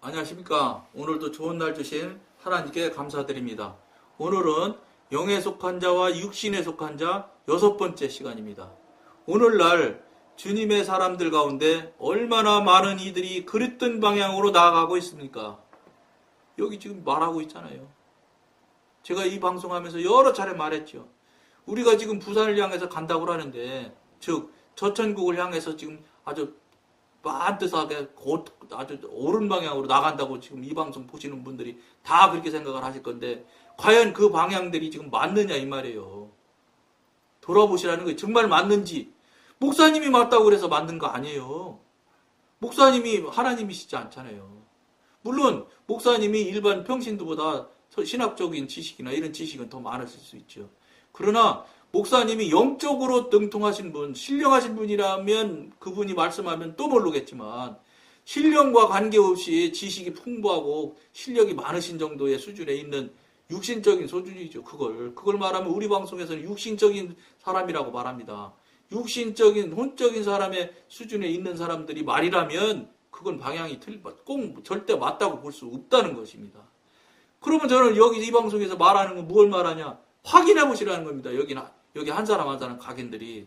안녕하십니까. 오늘도 좋은 날 주신 하나님께 감사드립니다. 오늘은 영에 속한 자와 육신에 속한 자 6번째 시간입니다. 오늘날 주님의 사람들 가운데 얼마나 많은 이들이 그랬던 방향으로 나아가고 있습니까? 여기 지금 말하고 있잖아요. 제가 이 방송하면서 여러 차례 말했죠. 우리가 지금 부산을 향해서 간다고 하는데, 즉 저천국을 향해서 지금 아주 반듯하게 곧 아주 옳은 방향으로 나간다고 지금 이 방송 보시는 분들이 다 그렇게 생각을 하실 건데, 과연 그 방향들이 지금 맞느냐 이 말이에요. 돌아보시라는 거예요. 정말 맞는지. 목사님이 맞다고 그래서 맞는 거 아니에요. 목사님이 하나님이시지 않잖아요. 물론 목사님이 일반 평신도보다 신학적인 지식이나 이런 지식은 더 많으실 수 있죠. 그러나 목사님이 영적으로 능통하신 분, 신령하신 분이라면 그분이 말씀하면 또 모르겠지만, 신령과 관계없이 지식이 풍부하고 실력이 많으신 정도의 수준에 있는 육신적인 소준이죠. 그걸 말하면 우리 방송에서는 육신적인 사람이라고 말합니다. 육신적인 혼적인 사람의 수준에 있는 사람들이 말이라면 그건 방향이 꼭 절대 맞다고 볼 수 없다는 것입니다. 그러면 저는 여기 이 방송에서 말하는 건 뭘 말하냐? 확인해 보시라는 겁니다. 여기 한 사람 한 사람 각인들이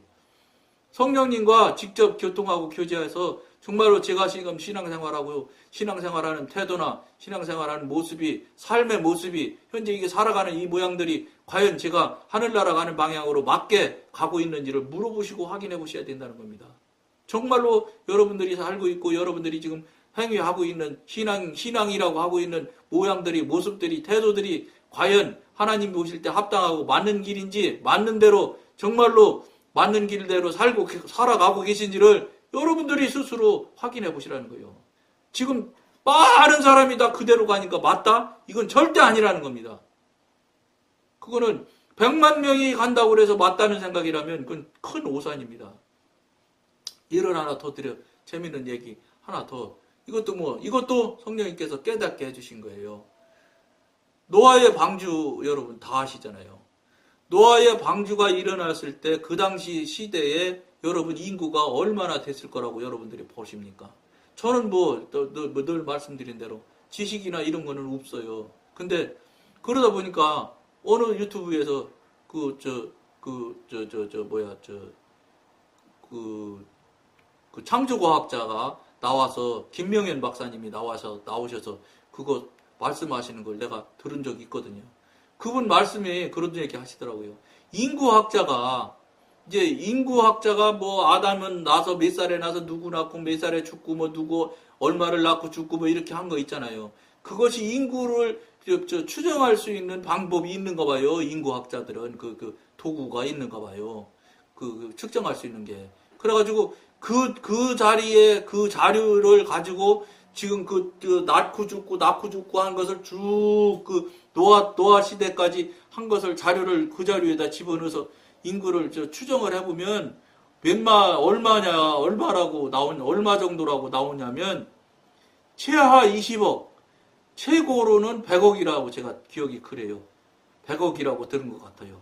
성령님과 직접 교통하고 교제해서 정말로 제가 지금 신앙생활하는 태도나 신앙생활하는 모습이, 삶의 모습이, 현재 이게 살아가는 이 모양들이 과연 제가 하늘나라 가는 방향으로 맞게 가고 있는지를 물어보시고 확인해 보셔야 된다는 겁니다. 정말로 여러분들이 살고 있고 여러분들이 지금 행위하고 있는 신앙이라고 하고 있는 모양들이, 모습들이, 태도들이 과연 하나님 보실 때 합당하고 맞는 길인지, 맞는 대로 정말로 맞는 길대로 살아가고 계신지를 여러분들이 스스로 확인해 보시라는 거예요. 지금 많은 사람이 다 그대로 가니까 맞다? 이건 절대 아니라는 겁니다. 그거는 100만 명이 간다고 해서 맞다는 생각이라면 그건 큰 오산입니다. 예를 하나 더 드려, 재밌는 얘기 하나 더. 이것도 성령님께서 깨닫게 해주신 거예요. 노아의 방주 여러분 다 아시잖아요. 노아의 방주가 일어났을 때 그 당시 시대에 여러분 인구가 얼마나 됐을 거라고 여러분들이 보십니까? 저는 늘 말씀드린 대로 지식이나 이런 거는 없어요. 근데 그러다 보니까 어느 유튜브에서 그 창조과학자가 나와서, 김명현 박사님이 나오셔서 그거 말씀하시는 걸 내가 들은 적이 있거든요. 그분 말씀에 그런 얘기 하시더라고요. 인구학자가 아담은 나서 몇 살에 나서 누구 낳고 몇 살에 죽고 누구 얼마를 낳고 죽고 이렇게 한 거 있잖아요. 그것이 인구를 추정할 수 있는 방법이 있는가 봐요. 인구학자들은 그 도구가 있는가 봐요. 측정할 수 있는 게. 그래가지고 그 자리에 그 자료를 가지고 지금 낳고 죽고 한 것을 쭉 노아 시대까지 한 것을 그 자료에다 집어넣어서 인구를 추정을 해보면 얼마 정도라고 나오냐면 최하 20억, 최고로는 100억이라고 제가 기억이 그래요. 100억이라고 들은 것 같아요.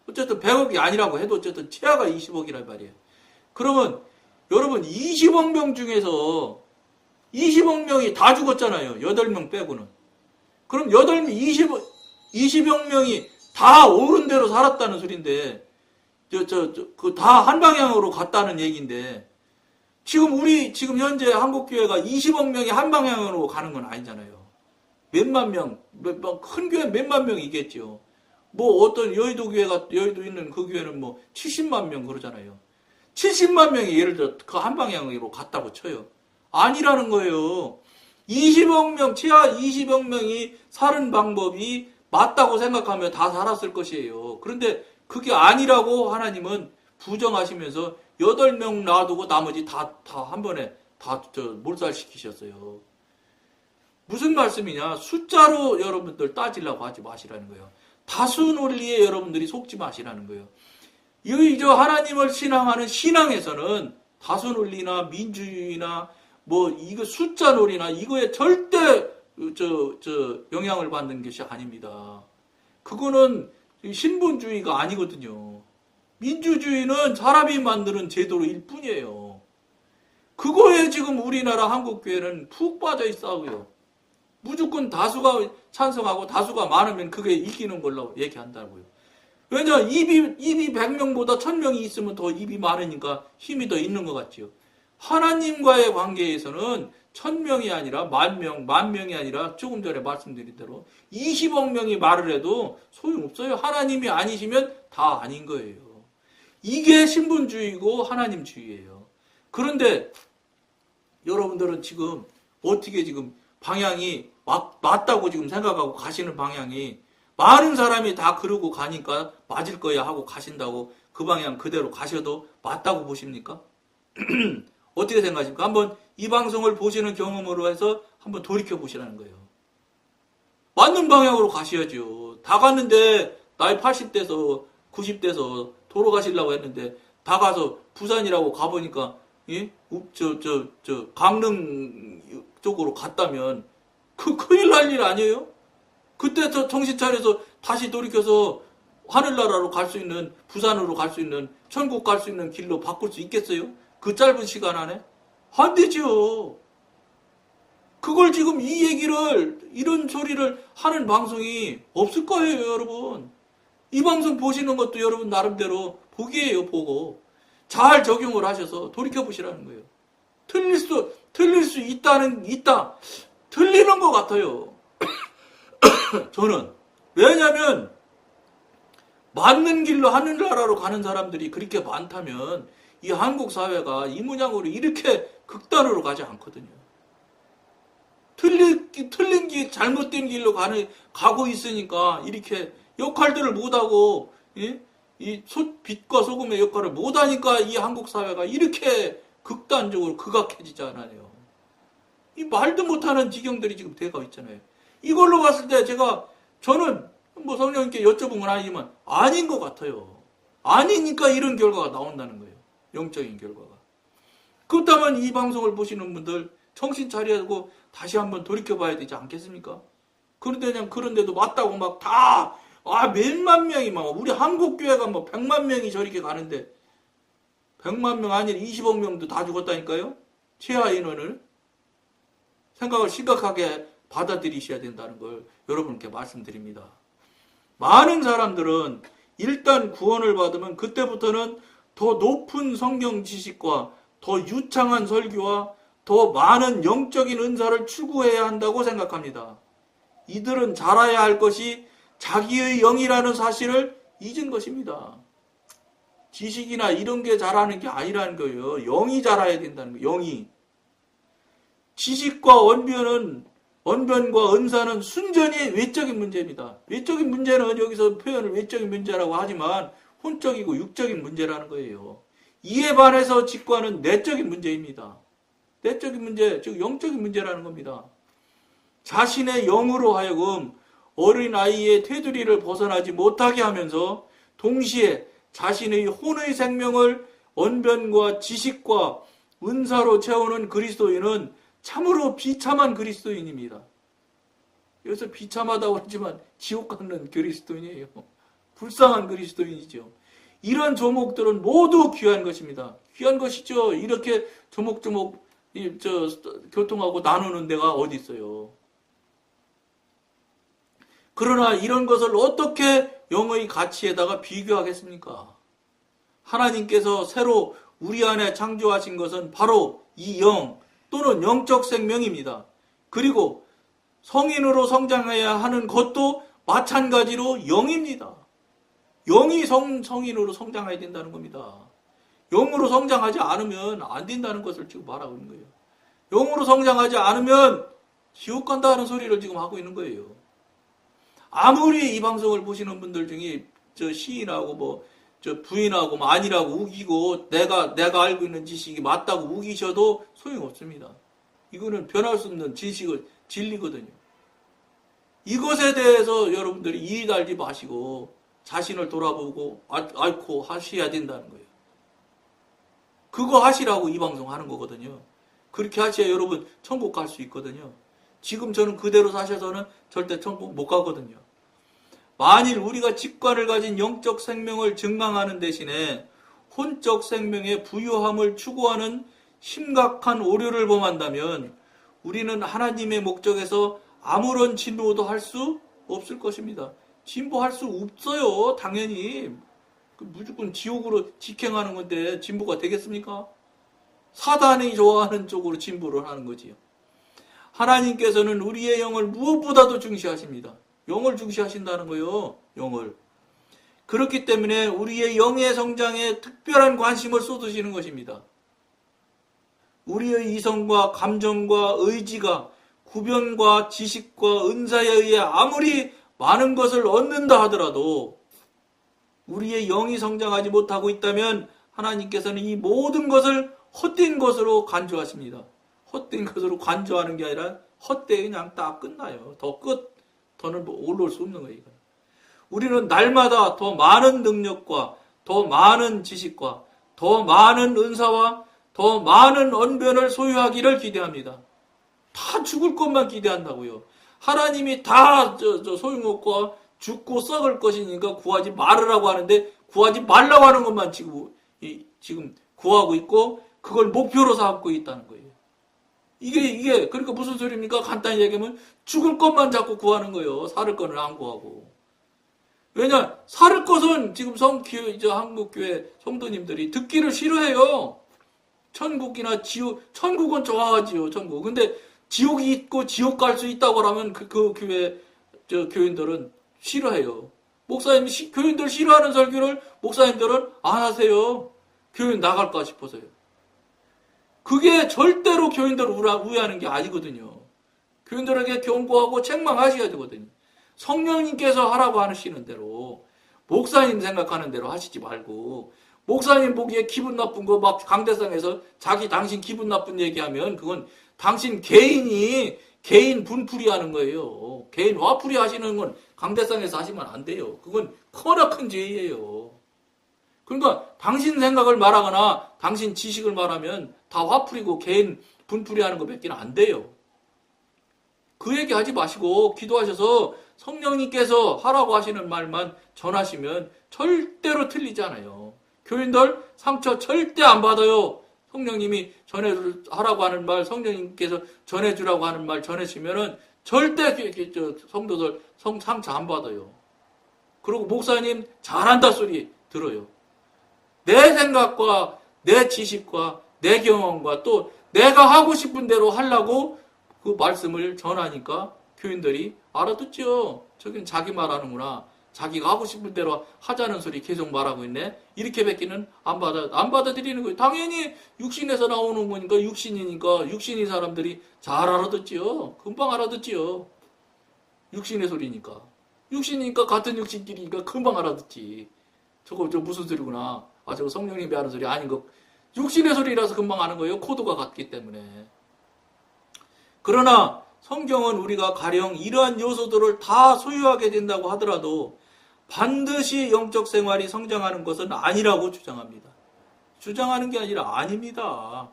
어쨌든 100억이 아니라고 해도 어쨌든 최하가 20억이란 말이에요. 그러면 여러분 20억 명 중에서 20억 명이 다 죽었잖아요. 8명 빼고는. 그럼 20억 명이 다 옳은 대로 살았다는 소린데, 다 한 방향으로 갔다는 얘기인데, 지금 현재 한국교회가 20억 명이 한 방향으로 가는 건 아니잖아요. 몇만 명, 큰 교회 몇만 명이겠죠. 어떤 여의도 있는 그 교회는 70만 명 그러잖아요. 70만 명이 예를 들어 그 한 방향으로 갔다고 쳐요. 아니라는 거예요. 20억 명, 최하 20억 명이 사는 방법이 맞다고 생각하면 다 살았을 것이에요. 그런데 그게 아니라고 하나님은 부정하시면서 8명 놔두고 나머지 다 한 번에 몰살시키셨어요. 무슨 말씀이냐? 숫자로 여러분들 따지려고 하지 마시라는 거예요. 다수 논리에 여러분들이 속지 마시라는 거예요. 하나님을 신앙하는 신앙에서는 다수 논리나 민주주의나 이거 숫자 논리나 이거에 절대 영향을 받는 것이 아닙니다. 그거는 신분주의가 아니거든요. 민주주의는 사람이 만드는 제도일 뿐이에요. 그거에 지금 우리나라 한국교회는 푹 빠져 있어요. 무조건 다수가 찬성하고 다수가 많으면 그게 이기는 걸로 얘기한다고요. 왜냐, 입이 100명보다 1000명이 있으면 더 입이 많으니까 힘이 더 있는 것 같지요. 하나님과의 관계에서는 1000명이 아니라 10,000명, 10,000명이 아니라 조금 전에 말씀드린 대로 20억 명이 말을 해도 소용없어요. 하나님이 아니시면 다 아닌 거예요. 이게 신분주의고 하나님주의예요. 그런데 여러분들은 지금 어떻게 지금 방향이 맞다고 지금 생각하고 가시는 방향이 많은 사람이 다 그러고 가니까 맞을 거야 하고 가신다고 그 방향 그대로 가셔도 맞다고 보십니까? 어떻게 생각하십니까? 한번 이 방송을 보시는 경험으로 해서 한번 돌이켜 보시라는 거예요. 맞는 방향으로 가셔야죠. 다 갔는데 나이 80대에서 90대에서 돌아가시려고 했는데 다 가서 부산이라고 가보니까 예? 강릉 쪽으로 갔다면 그 큰일 날 일 아니에요? 그때 저 정신 차려서 다시 돌이켜서 하늘나라로 갈 수 있는, 부산으로 갈 수 있는, 천국 갈 수 있는 길로 바꿀 수 있겠어요? 그 짧은 시간 안에? 안 되죠. 그걸 지금 이 얘기를, 이런 소리를 하는 방송이 없을 거예요, 여러분. 이 방송 보시는 것도 여러분 나름대로 복이에요, 보고. 잘 적용을 하셔서 돌이켜보시라는 거예요. 틀릴 수 있다. 틀리는 것 같아요. 저는. 왜냐면, 맞는 길로 하늘나라로 가는 사람들이 그렇게 많다면, 이 한국 사회가 이 모양으로 이렇게 극단으로 가지 않거든요. 틀린 길, 잘못된 길로 가고 있으니까, 이렇게 역할들을 못하고, 예? 이 빛과 소금의 역할을 못하니까 이 한국 사회가 이렇게 극단적으로 극악해지지 않아요. 이 말도 못하는 지경들이 지금 돼가고 있잖아요. 이걸로 봤을 때 저는 뭐 성령님께 여쭤본 건 아니지만 아닌 것 같아요. 아니니까 이런 결과가 나온다는 거예요. 영적인 결과가. 그렇다면 이 방송을 보시는 분들 정신 차리고 다시 한번 돌이켜봐야 되지 않겠습니까? 그런데도 맞다고 몇만 명이 우리 한국교회가 100만 명이 저렇게 가는데 100만 명 아니라 20억 명도 다 죽었다니까요? 최하 인원을. 생각을 심각하게 받아들이셔야 된다는 걸 여러분께 말씀드립니다. 많은 사람들은 일단 구원을 받으면 그때부터는 더 높은 성경 지식과 더 유창한 설교와 더 많은 영적인 은사를 추구해야 한다고 생각합니다. 이들은 자라야 할 것이 자기의 영이라는 사실을 잊은 것입니다. 지식이나 이런 게 자라는 게 아니라는 거예요. 영이 자라야 된다는 거예요. 영이. 지식과 언변과 은사는 순전히 외적인 문제입니다. 외적인 문제는 여기서 표현을 외적인 문제라고 하지만 혼적이고 육적인 문제라는 거예요. 이에 반해서 직관은 내적인 문제입니다. 내적인 문제, 즉 영적인 문제라는 겁니다. 자신의 영으로 하여금 어린아이의 테두리를 벗어나지 못하게 하면서 동시에 자신의 혼의 생명을 언변과 지식과 은사로 채우는 그리스도인은 참으로 비참한 그리스도인입니다. 여기서 비참하다고 하지만 지옥 가는 그리스도인이에요. 불쌍한 그리스도인이죠. 이런 조목들은 모두 귀한 것입니다. 귀한 것이죠. 이렇게 조목조목 교통하고 나누는 데가 어디 있어요. 그러나 이런 것을 어떻게 영의 가치에다가 비교하겠습니까? 하나님께서 새로 우리 안에 창조하신 것은 바로 이 영 또는 영적 생명입니다. 그리고 성인으로 성장해야 하는 것도 마찬가지로 영입니다. 영이 성인으로 성장해야 된다는 겁니다. 영으로 성장하지 않으면 안 된다는 것을 지금 말하고 있는 거예요. 영으로 성장하지 않으면 지옥 간다는 소리를 지금 하고 있는 거예요. 아무리 이 방송을 보시는 분들 중에 시인하고 부인하고 아니라고 우기고 내가 알고 있는 지식이 맞다고 우기셔도 소용없습니다. 이거는 변할 수 없는 진리거든요. 이것에 대해서 여러분들이 이의 알지 마시고 자신을 돌아보고 앓고 하셔야 된다는 거예요. 그거 하시라고 이 방송 하는 거거든요. 그렇게 하셔야 여러분 천국 갈 수 있거든요. 지금 저는 그대로 사셔서는 절대 천국 못 가거든요. 만일 우리가 직관을 가진 영적 생명을 증강하는 대신에 혼적 생명의 부유함을 추구하는 심각한 오류를 범한다면 우리는 하나님의 목적에서 아무런 진보도 할 수 없을 것입니다. 진보할 수 없어요. 당연히. 무조건 지옥으로 직행하는 건데 진보가 되겠습니까? 사단이 좋아하는 쪽으로 진보를 하는 거지요. 하나님께서는 우리의 영을 무엇보다도 중시하십니다. 영을 중시하신다는 거예요. 영을. 그렇기 때문에 우리의 영의 성장에 특별한 관심을 쏟으시는 것입니다. 우리의 이성과 감정과 의지가 구변과 지식과 은사에 의해 아무리 많은 것을 얻는다 하더라도 우리의 영이 성장하지 못하고 있다면 하나님께서는 이 모든 것을 헛된 것으로 간주하십니다. 헛된 것으로 간주하는 게 아니라 헛되게 그냥 딱 끝나요. 더는 올라올 수 없는 거예요. 우리는 날마다 더 많은 능력과 더 많은 지식과 더 많은 은사와 더 많은 언변을 소유하기를 기대합니다. 다 죽을 것만 기대한다고요. 하나님이 다 소용없고 죽고 썩을 것이니까 구하지 말으라고 하는데 구하지 말라고 하는 것만 지금 구하고 있고 그걸 목표로 삼고 있다는 거예요. 이게 그러니까 무슨 소리입니까? 간단히 얘기하면 죽을 것만 자꾸 구하는 거예요. 살을 거는 안 구하고. 왜냐? 살을 것은 지금 한국교회 성도님들이 듣기를 싫어해요. 천국이나 지옥, 천국은 좋아하지요. 천국. 근데 지옥이 있고 지옥 갈 수 있다고 하면 그 교회 교인들은 싫어해요. 교인들 싫어하는 설교를 목사님들은 안 하세요. 교인 나갈까 싶어서요. 그게 절대로 교인들을 우회하는 게 아니거든요. 교인들에게 경고하고 책망하셔야 되거든요. 성령님께서 하라고 하시는 대로, 목사님 생각하는 대로 하시지 말고, 목사님 보기에 기분 나쁜 거 막 강대상에서 당신 기분 나쁜 얘기하면 그건 당신 개인 분풀이 하는 거예요. 개인 화풀이 하시는 건 강대상에서 하시면 안 돼요. 그건 커나큰 죄예요. 그러니까 당신 생각을 말하거나 당신 지식을 말하면 다 화풀이고 개인 분풀이 하는 거 몇 개는 안 돼요. 그 얘기 하지 마시고 기도하셔서 성령님께서 하라고 하시는 말만 전하시면 절대로 틀리지 않아요. 교인들 상처 절대 안 받아요. 성령님이 하라고 하는 말, 성령님께서 전해주라고 하는 말 전해주면은 절대 성도들 상처 안 받아요. 그리고 목사님 잘한다 소리 들어요. 내 생각과 내 지식과 내 경험과 또 내가 하고 싶은 대로 하려고 그 말씀을 전하니까 교인들이 알아듣죠. 저긴 자기 말하는구나. 자기가 하고 싶은 대로 하자는 소리 계속 말하고 있네. 이렇게 뵙기는 안 받아들이는 거예요. 당연히 육신에서 나오는 거니까 육신인 사람들이 잘 알아듣지요. 금방 알아듣지요. 육신의 소리니까. 육신이니까 같은 육신끼리니까 금방 알아듣지. 저 무슨 소리구나. 저거 성령님이 하는 소리 아닌 거. 육신의 소리라서 금방 아는 거예요. 코드가 같기 때문에. 그러나 성경은 우리가 가령 이러한 요소들을 다 소유하게 된다고 하더라도 반드시 영적 생활이 성장하는 것은 아니라고 주장합니다. 주장하는 게 아니라 아닙니다.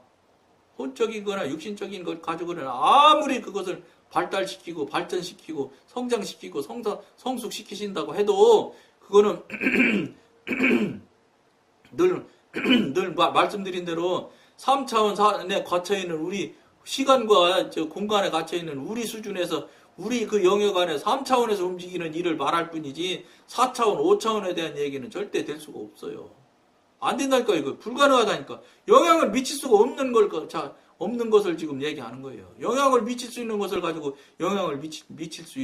혼적이거나 육신적인 걸 가지고는 아무리 그것을 발달시키고 발전시키고 성장시키고 성숙시키신다고 해도 그거는 늘 말씀드린 대로 3차원에 갇혀있는 우리 시간과 공간에 갇혀있는 우리 수준에서 우리 그 영역 안에 3차원에서 움직이는 일을 말할 뿐이지 4차원, 5차원에 대한 얘기는 절대 될 수가 없어요. 안 된다니까. 이거 불가능하다니까. 영향을 미칠 수가 없는 것을 지금 얘기하는 거예요. 영향을 미칠 수 있는 것을 가지고 영향을 미칠 수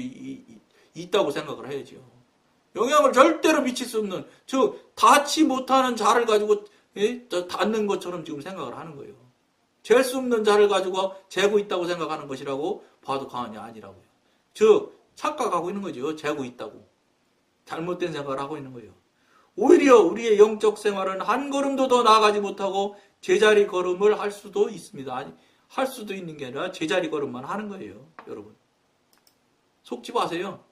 있다고 생각을 해야죠. 영향을 절대로 미칠 수 없는, 닿지 못하는 자를 가지고 닿는 것처럼 지금 생각을 하는 거예요. 잴 수 없는 자를 가지고 재고 있다고 생각하는 것이라고 봐도 과언이 아니라고요. 착각하고 있는 거죠. 재고 있다고. 잘못된 생각을 하고 있는 거예요. 오히려 우리의 영적 생활은 한 걸음도 더 나아가지 못하고 제자리 걸음을 할 수도 있습니다. 아니, 할 수도 있는 게 아니라 제자리 걸음만 하는 거예요. 여러분. 속지 마세요.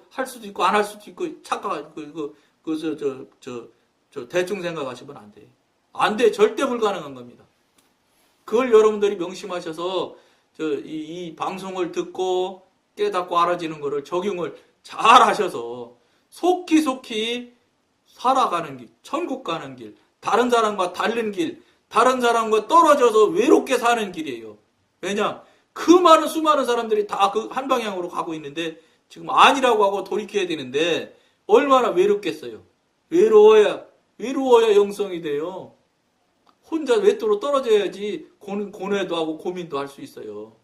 할 수도 있고, 안 할 수도 있고, 대충 생각하시면 안 돼. 안 돼. 절대 불가능한 겁니다. 그걸 여러분들이 명심하셔서, 이 방송을 듣고 깨닫고 알아지는 거를 적용을 잘 하셔서, 속히 살아가는 길, 천국 가는 길, 다른 사람과 다른 길, 다른 사람과 떨어져서 외롭게 사는 길이에요. 왜냐? 그 많은 수많은 사람들이 다 그 한 방향으로 가고 있는데 지금 아니라고 하고 돌이켜야 되는데 얼마나 외롭겠어요. 외로워야 영성이 돼요. 혼자 외도로 떨어져야지 고뇌도 하고 고민도 할 수 있어요.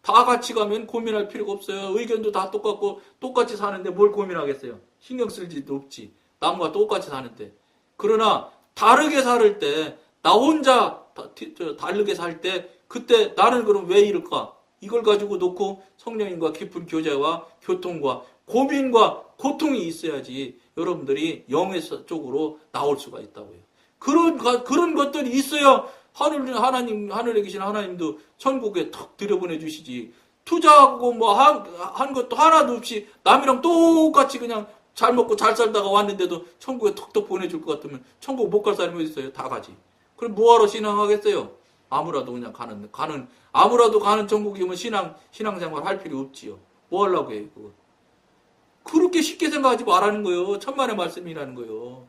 다 같이 가면 고민할 필요가 없어요. 의견도 다 똑같고 똑같이 사는데 뭘 고민하겠어요. 신경 쓸 일도 없지. 남과 똑같이 사는데. 그러나 다르게 살 때, 나 혼자 다르게 살 때 그때 나는 그럼 왜 이럴까? 이걸 가지고 놓고 성령님과 깊은 교제와 교통과 고민과 고통이 있어야지 여러분들이 영의 쪽으로 나올 수가 있다고요. 그런 것들이 있어야 하늘에 계신 하나님도 천국에 턱 들여보내 주시지. 투자하고 뭐 한 것도 하나도 없이 남이랑 똑같이 그냥 잘 먹고 잘 살다가 왔는데도 천국에 턱턱 보내줄 것 같으면 천국 못 갈 사람이 어디 있어요? 다 가지. 그럼 뭐하러 신앙하겠어요? 아무라도 그냥 아무라도 가는 천국이면 신앙생활 할 필요 없지요. 뭐 하려고 해요, 그거. 그렇게 쉽게 생각하지 말라는 거예요. 천만의 말씀이라는 거예요.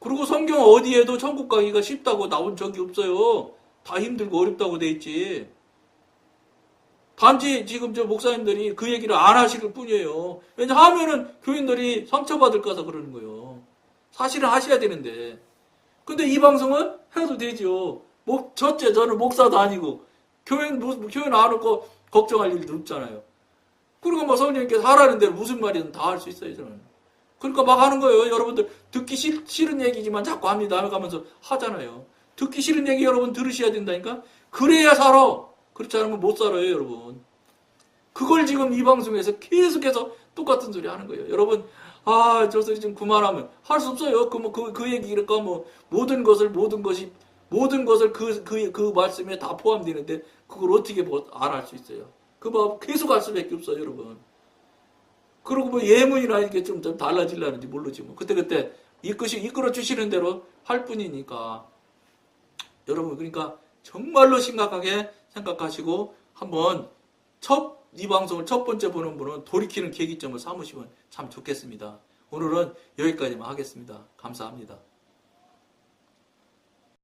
그리고 성경 어디에도 천국 가기가 쉽다고 나온 적이 없어요. 다 힘들고 어렵다고 돼 있지. 단지 지금 저 목사님들이 그 얘기를 안 하실 뿐이에요. 왜냐하면은 교인들이 상처받을까서 그러는 거예요. 사실은 하셔야 되는데. 근데 이 방송은 해도 되죠. 첫째, 저는 목사도 아니고, 교인 안 오고 걱정할 일도 없잖아요. 그리고 뭐 성령님께서 하라는 대로 무슨 말이든 다 할 수 있어요, 저는. 그러니까 막 하는 거예요. 여러분들 듣기 싫은 얘기지만 자꾸 합니다 하면서 하잖아요. 듣기 싫은 얘기 여러분 들으셔야 된다니까. 그래야 살아. 그렇지 않으면 못 살아요, 여러분. 그걸 지금 이 방송에서 계속해서 똑같은 소리 하는 거예요. 여러분, 저 소리 좀 그만하면 할 수 없어요. 그 얘기니까 모든 것을 그 말씀에 다 포함되는데 그걸 어떻게 안 할 수 있어요? 계속 할 수밖에 없어요, 여러분. 그리고 뭐 예문이나 이게 좀 달라지려는지 모르지 뭐. 그때 이끌어 주시는 대로 할 뿐이니까. 여러분, 그러니까 정말로 심각하게 생각하시고 한번 이 방송을 첫 번째 보는 분은 돌이키는 계기점을 삼으시면 참 좋겠습니다. 오늘은 여기까지만 하겠습니다. 감사합니다.